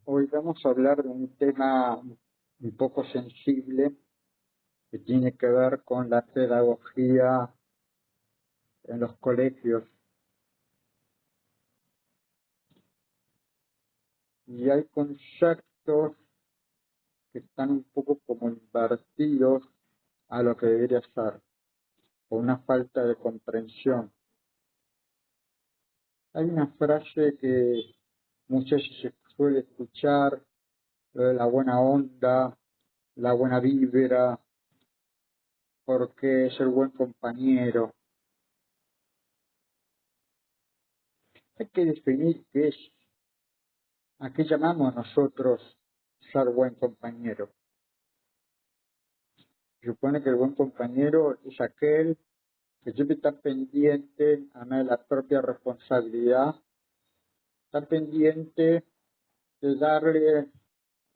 Hoy vamos a hablar de un tema un poco sensible que tiene que ver con la pedagogía en los colegios. Y hay conceptos que están un poco como invertidos a lo que debería ser, por una falta de comprensión. Hay una frase que muchas veces se suele escuchar, lo de la buena onda, la buena vibra, porque es el buen compañero. Hay que definir qué es, a qué llamamos nosotros ser buen compañero. Se supone que el buen compañero es aquel que siempre está pendiente, además de la propia responsabilidad, está pendiente de darle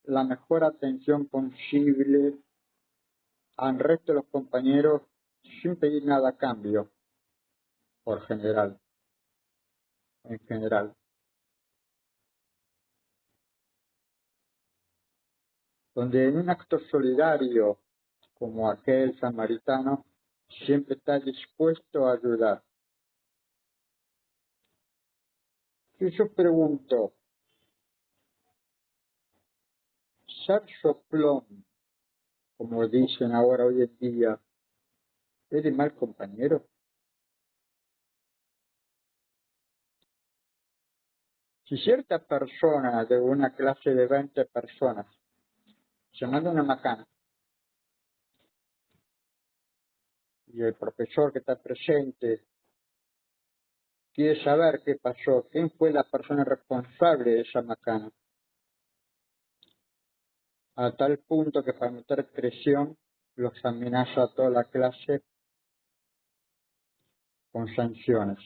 la mejor atención posible al resto de los compañeros sin pedir nada a cambio, en general. Donde en un acto solidario como aquel samaritano, siempre está dispuesto a ayudar. Y yo pregunto, ser soplón, como dicen ahora hoy en día, ¿es de mal compañero? Si cierta persona de una clase de 20 personas se manda una macana y el profesor que está presente quiere saber qué pasó, quién fue la persona responsable de esa macana, a tal punto que para meter presión los amenaza a toda la clase con sanciones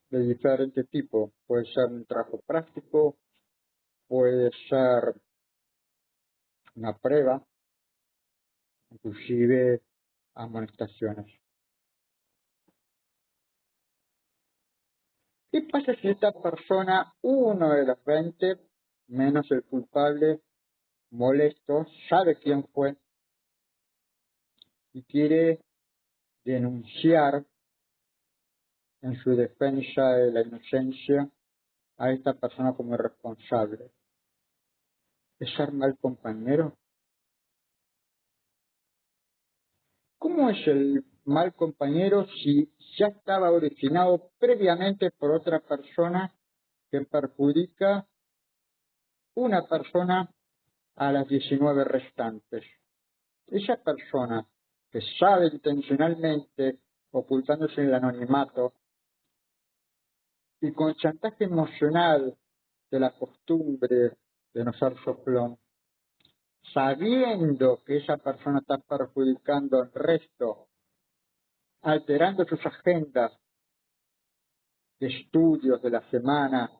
de diferente tipo. Puede ser un trabajo práctico, puede ser una prueba, inclusive amonestaciones. ¿Qué pasa si esta persona, uno de los 20, menos el culpable, molesto, sabe quién fue y quiere denunciar en su defensa de la inocencia a esta persona como responsable? ¿Es ser mal compañero? ¿Cómo es el mal compañero si ya estaba originado previamente por otra persona que perjudica una persona a las 19 restantes? Esa persona que sabe intencionalmente, ocultándose en el anonimato y con chantaje emocional de la costumbre de no ser soplón, sabiendo que esa persona está perjudicando al resto, alterando sus agendas de estudios de la semana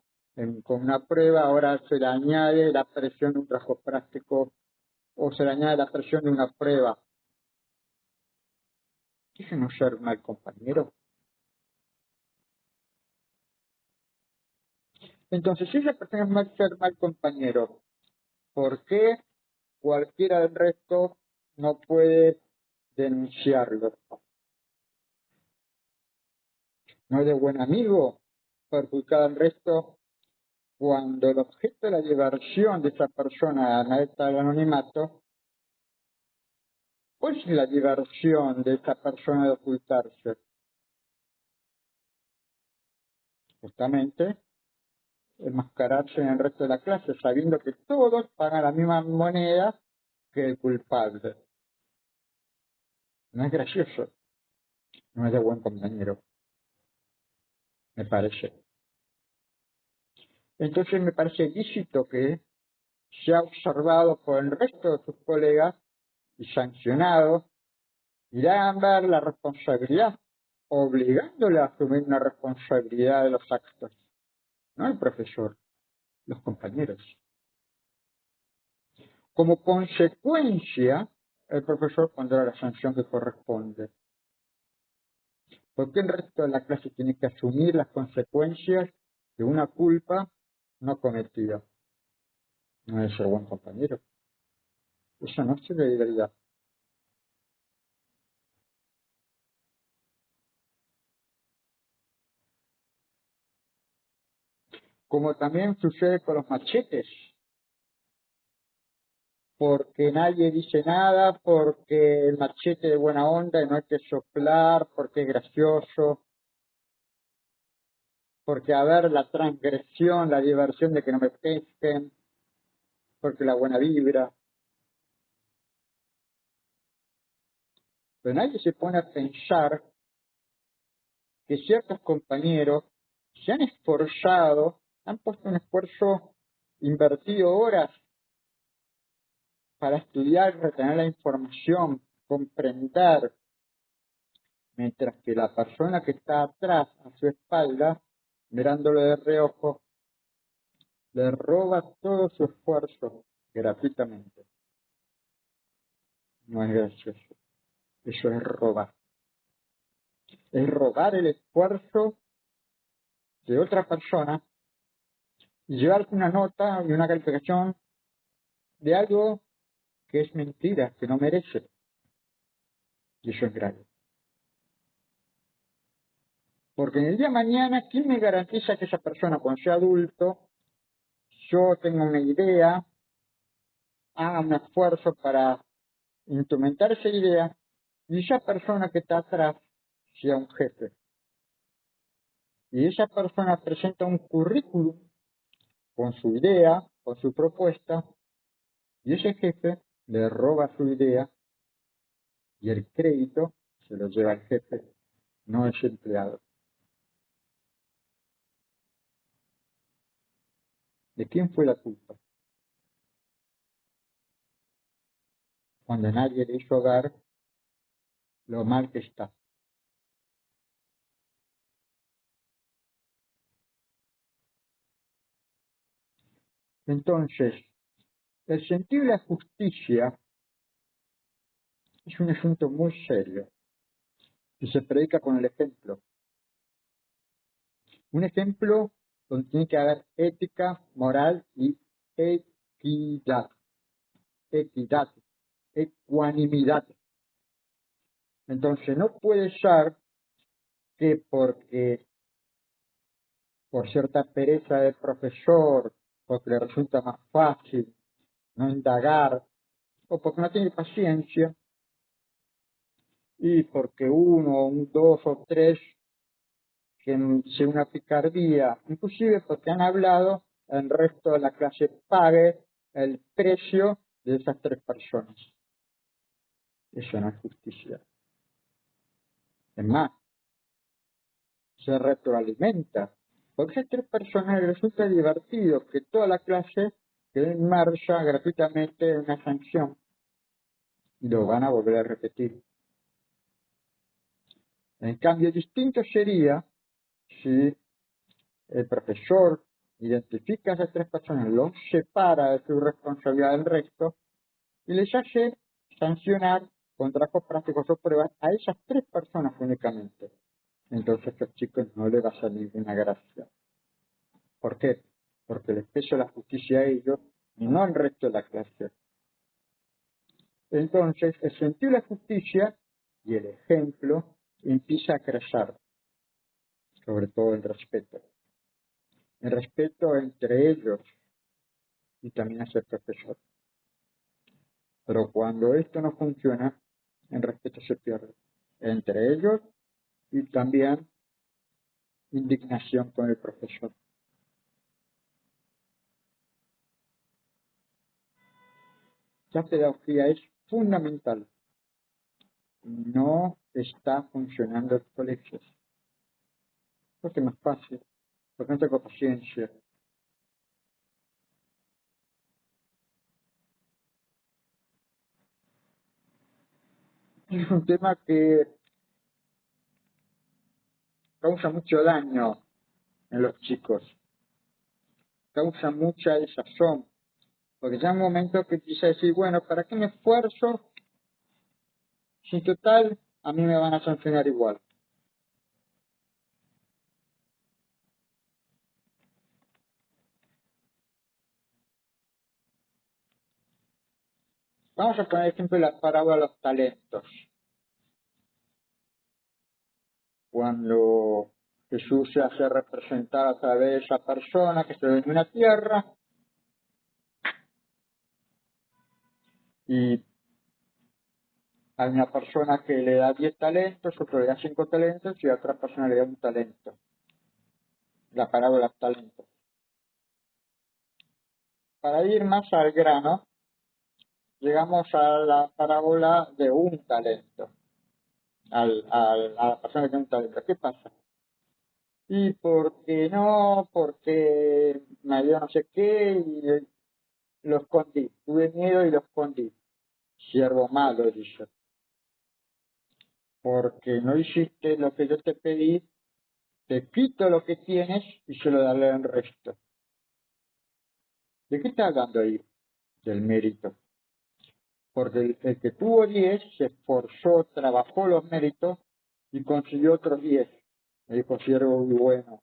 con una prueba, ahora se le añade la presión de un trabajo práctico o se le añade la presión de una prueba. ¿Qué es no ser mal compañero? Entonces, si esa persona es ser mal compañero, ¿por qué cualquiera del resto no puede denunciarlo? ¿No es de buen amigo perjudicar al resto cuando el objeto de la diversión de esa persona está el anonimato? ¿Cuál es la diversión de esa persona de ocultarse? Justamente enmascararse en el resto de la clase, sabiendo que todos pagan la misma moneda que el culpable. No es gracioso, no es de buen compañero, me parece. Entonces me parece lícito que sea observado por el resto de sus colegas y sancionado, y le hagan ver la responsabilidad, obligándole a asumir una responsabilidad de los actos, no el profesor, los compañeros. Como consecuencia, el profesor pondrá la sanción que corresponde. ¿Por qué el resto de la clase tiene que asumir las consecuencias de una culpa no cometido. No es ser buen compañero. Eso no es solidaridad. Como también sucede con los machetes, porque nadie dice nada, porque el machete de buena onda y no hay que soplar, porque es gracioso, porque a ver la transgresión, la diversión de que no me pesquen, porque la buena vibra. Pero nadie se pone a pensar que ciertos compañeros se han esforzado, han puesto un esfuerzo, invertido horas para estudiar, retener la información, comprender, mientras que la persona que está atrás, a su espalda, mirándolo de reojo, le roba todo su esfuerzo gratuitamente. No es gracioso. Eso es robar. Es robar el esfuerzo de otra persona y llevarte una nota y una calificación de algo que es mentira, que no merece. Y eso es grave. Porque en el día de mañana, ¿quién me garantiza que esa persona, cuando sea adulto, yo tenga una idea, haga un esfuerzo para instrumentar esa idea y esa persona que está atrás sea un jefe? Y esa persona presenta un currículum con su idea, con su propuesta, y ese jefe le roba su idea y el crédito se lo lleva el jefe, no ese empleado. ¿De quién fue la culpa? Cuando nadie le hizo dar lo mal que está. Entonces, el sentido de la justicia es un asunto muy serio y se predica con el ejemplo. Un ejemplo donde tiene que haber ética, moral y equidad. Equidad, ecuanimidad. Entonces, no puede ser que porque por cierta pereza del profesor, porque le resulta más fácil no indagar, o porque no tiene paciencia, y porque uno, un dos o tres, que sea una picardía, inclusive porque han hablado, el resto de la clase pague el precio de esas tres personas. Eso no es justicia. Es más, se retroalimenta, porque esas tres personas les resulta divertido que toda la clase quede en marcha gratuitamente en una sanción y lo van a volver a repetir. En cambio, distinto sería si el profesor identifica a esas tres personas, los separa de su responsabilidad del resto y les hace sancionar con trabajos prácticos o pruebas a esas tres personas únicamente. Entonces a estos chicos no les va a hacer ninguna gracia. ¿Por qué? Porque les pesa la justicia a ellos y no al resto de la clase. Entonces el sentido de la justicia y el ejemplo empieza a crecer, sobre todo el respeto. El respeto entre ellos y también hacia el profesor. Pero cuando esto no funciona, el respeto se pierde entre ellos y también indignación con el profesor. La pedagogía es fundamental. No está funcionando en los colegios. Porque no es fácil, porque no tengo paciencia. Es un tema que causa mucho daño en los chicos, causa mucha desazón, porque ya en un momento que quise decir, bueno, ¿para qué me esfuerzo si en total a mí me van a sancionar igual? Vamos a poner ejemplo la parábola de los talentos. Cuando Jesús se hace representar a través de esa persona que se ve en una tierra y hay una persona que le da 10 talentos, otro le da 5 talentos y a otra persona le da un talento. La parábola de los talentos. Para ir más al grano, llegamos a la parábola de un talento. A la persona que tiene un talento. ¿Qué pasa? Y porque no, porque me dio no sé qué y lo escondí. Tuve miedo y lo escondí. Siervo malo, dice. Porque no hiciste lo que yo te pedí, te quito lo que tienes y se lo daré al resto. ¿De qué está hablando ahí? Del mérito. Porque el que tuvo 10 se esforzó, trabajó los méritos y consiguió otros 10. Me dijo siervo muy bueno,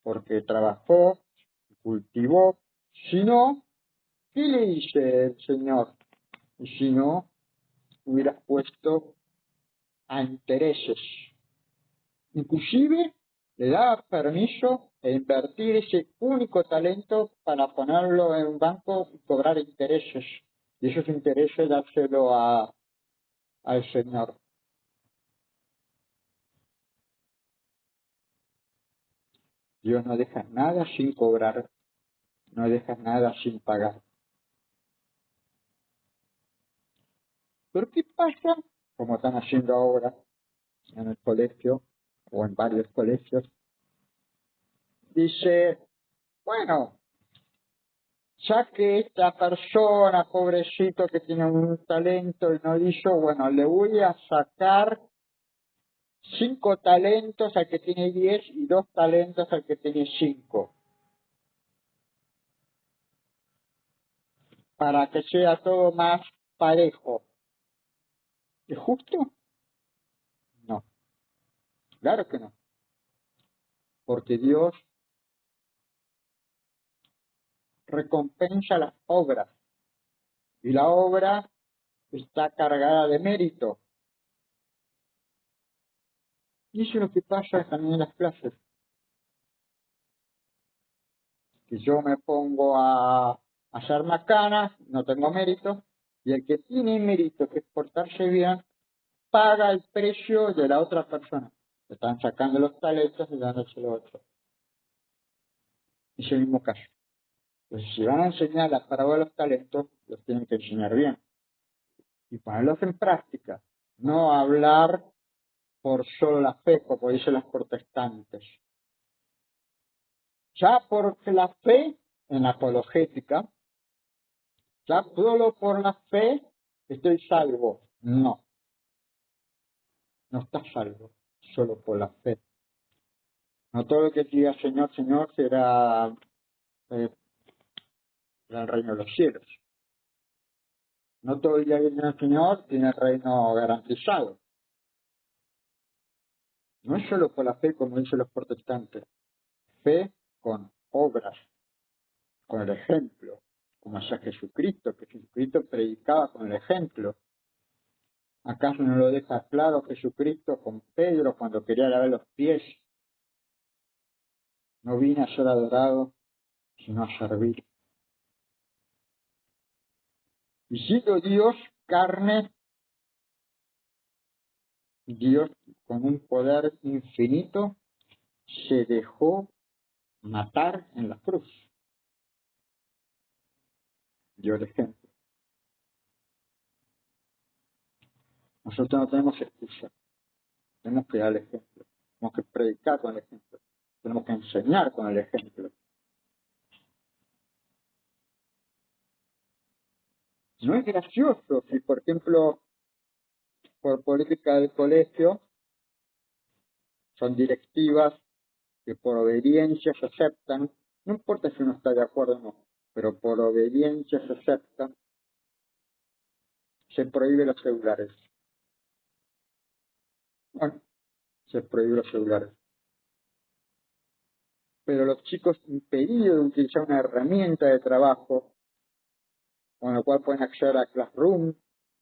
porque trabajó, cultivó. Si no, ¿qué le dice el Señor? Y si no, hubieras puesto a intereses. Inclusive le da permiso de invertir ese único talento para ponerlo en un banco y cobrar intereses. Y esos intereses dárselo al Señor. Dios no deja nada sin cobrar, no deja nada sin pagar. Pero ¿qué pasa? Como están haciendo ahora en el colegio o en varios colegios, dice, bueno, ya que esta persona, pobrecito, que tiene un talento y no hizo, bueno, le voy a sacar 5 talentos al que tiene 10 y 2 talentos al que tiene 5, para que sea todo más parejo. ¿Es justo? No, claro que no, porque Dios recompensa las obras y la obra está cargada de mérito. Y eso es lo que pasa también en las clases. Si yo me pongo a hacer macanas, no tengo mérito, y el que tiene mérito, que es portarse bien, paga el precio de la otra persona. Le están sacando los talentos y dándoselo a otro. Es el mismo caso. Entonces, si van a enseñar la parábola de los talentos, los tienen que enseñar bien y ponerlos en práctica. No hablar por solo la fe, como dicen los protestantes. Ya porque la fe, en la apologética, ya solo por la fe estoy salvo. No, no estás salvo, solo por la fe. No todo lo que diga Señor, Señor será el reino de los cielos. No todo el día que viene el Señor tiene el reino garantizado. No es solo por la fe, como dicen los protestantes. Fe con obras, con el ejemplo, como hacía Jesucristo, que Jesucristo predicaba con el ejemplo. ¿Acaso no lo deja claro Jesucristo con Pedro cuando quería lavar los pies? No vine a ser adorado, sino a servir. Y siendo Dios carne, Dios con un poder infinito se dejó matar en la cruz. Dio el ejemplo. Nosotros no tenemos excusa. Tenemos que dar el ejemplo. Tenemos que predicar con el ejemplo. Tenemos que enseñar con el ejemplo. No es gracioso si, por ejemplo, por política del colegio, son directivas que por obediencia se aceptan, no importa si uno está de acuerdo o no, pero por obediencia se aceptan, se prohíben los celulares. Bueno, se prohíben los celulares. Pero los chicos impedidos de utilizar una herramienta de trabajo, con la cual pueden acceder a Classroom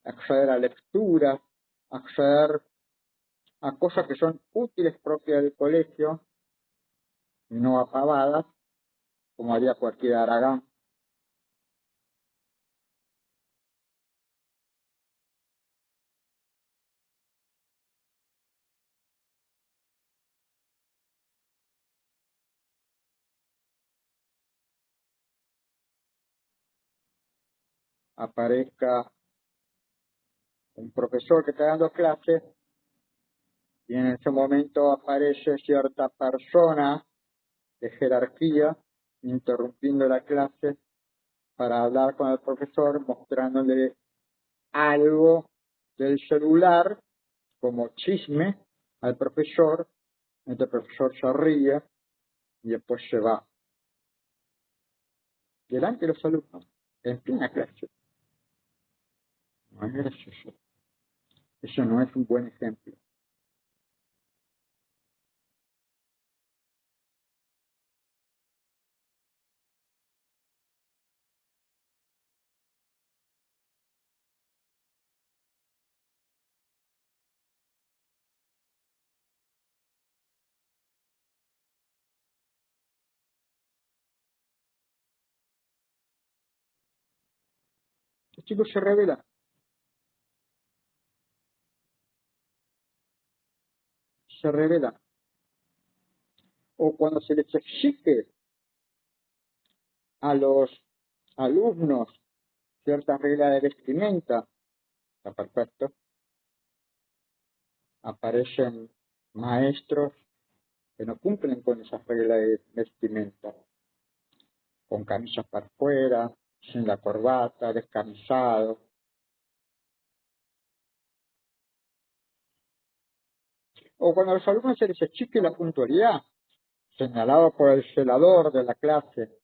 acceder a lecturas, acceder a cosas que son útiles propias del colegio, y no a pavadas, como haría cualquier haragán. Aparezca un profesor que está dando clases y en ese momento aparece cierta persona de jerarquía interrumpiendo la clase para hablar con el profesor, mostrándole algo del celular como chisme al profesor, el profesor se ríe y después se va delante de los alumnos, en plena clase. No es gracioso. Eso no es un buen ejemplo. Los chicos se rebelan. Se rebelan. O cuando se les exige a los alumnos ciertas reglas de vestimenta, está perfecto, aparecen maestros que no cumplen con esas reglas de vestimenta, con camisas para afuera, sin la corbata, descamisado. O cuando a los alumnos se les exige la puntualidad, señalado por el celador de la clase,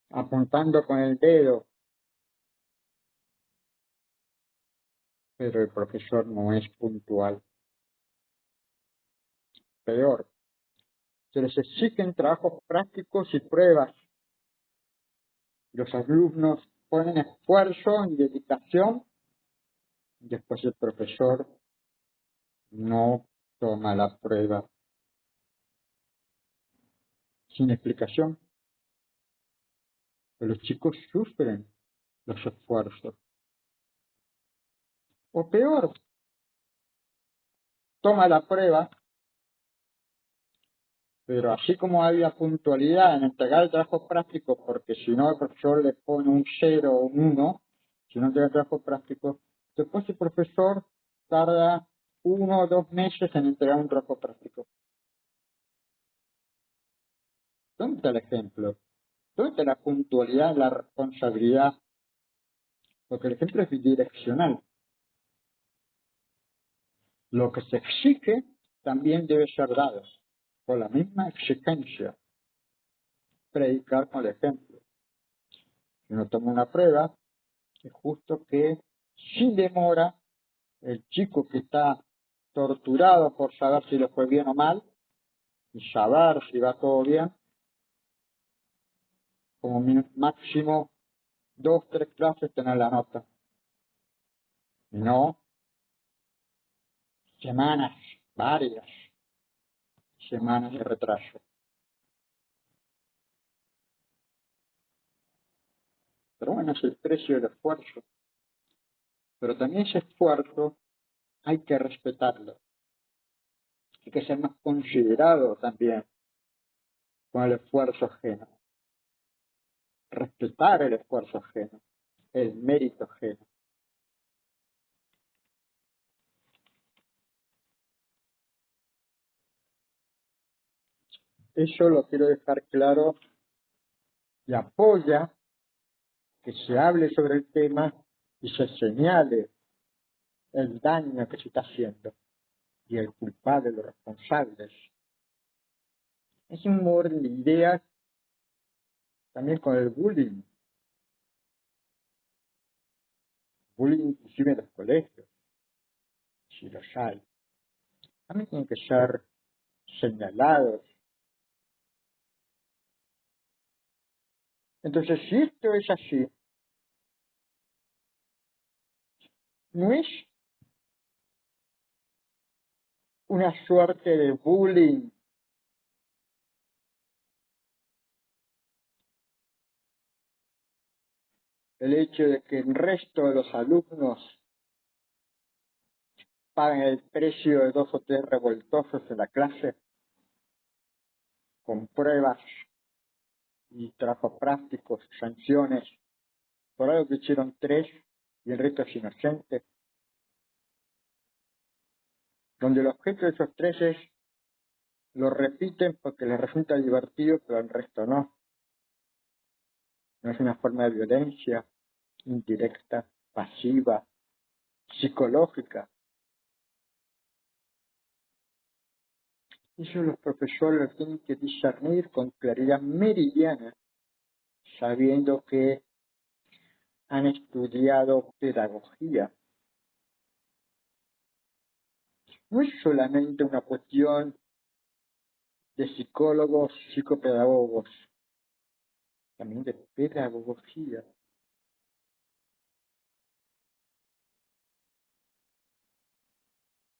apuntando con el dedo, pero el profesor no es puntual. Peor, se les exigen trabajos prácticos y pruebas. Los alumnos ponen esfuerzo y dedicación, y después el profesor no toma la prueba sin explicación. Pero los chicos sufren los esfuerzos. O peor, toma la prueba, pero así como había puntualidad en entregar el trabajo práctico, porque si no el profesor le pone un 0 o un 1, si no entrega el trabajo práctico, después el profesor tarda 1 o 2 meses en entregar un trabajo práctico. ¿Dónde está el ejemplo? ¿Dónde está la puntualidad, la responsabilidad? Porque el ejemplo es bidireccional. Lo que se exige también debe ser dado, con la misma exigencia. Predicar con el ejemplo. Si uno toma una prueba, es justo que sin demora el chico que está torturado por saber si le fue bien o mal, y saber si va todo bien, como máximo 2, 3 clases tener la nota. Y no semanas, varias semanas de retraso. Pero bueno, es el precio del esfuerzo. Pero también ese esfuerzo hay que respetarlo. Hay que ser más considerado también con el esfuerzo ajeno. Respetar el esfuerzo ajeno, el mérito ajeno. Eso lo quiero dejar claro y apoya que se hable sobre el tema y se señale el daño que se está haciendo y el culpable, los responsables. Es un orden de ideas también con el bullying. Bullying inclusive en los colegios, si los hay. También tienen que ser señalados. Entonces, si esto es así, no es una suerte de bullying el hecho de que el resto de los alumnos paguen el precio de 2 o 3 revoltosos en la clase con pruebas y trabajos prácticos, sanciones, por algo que hicieron 3 y el resto es inocente, donde el objeto de esos 3 es lo repiten porque les resulta divertido, pero el resto no. No es una forma de violencia indirecta, pasiva, psicológica. Eso los profesores lo tienen que discernir con claridad meridiana, sabiendo que han estudiado pedagogía. No es solamente una cuestión de psicólogos, psicopedagogos, también de pedagogía.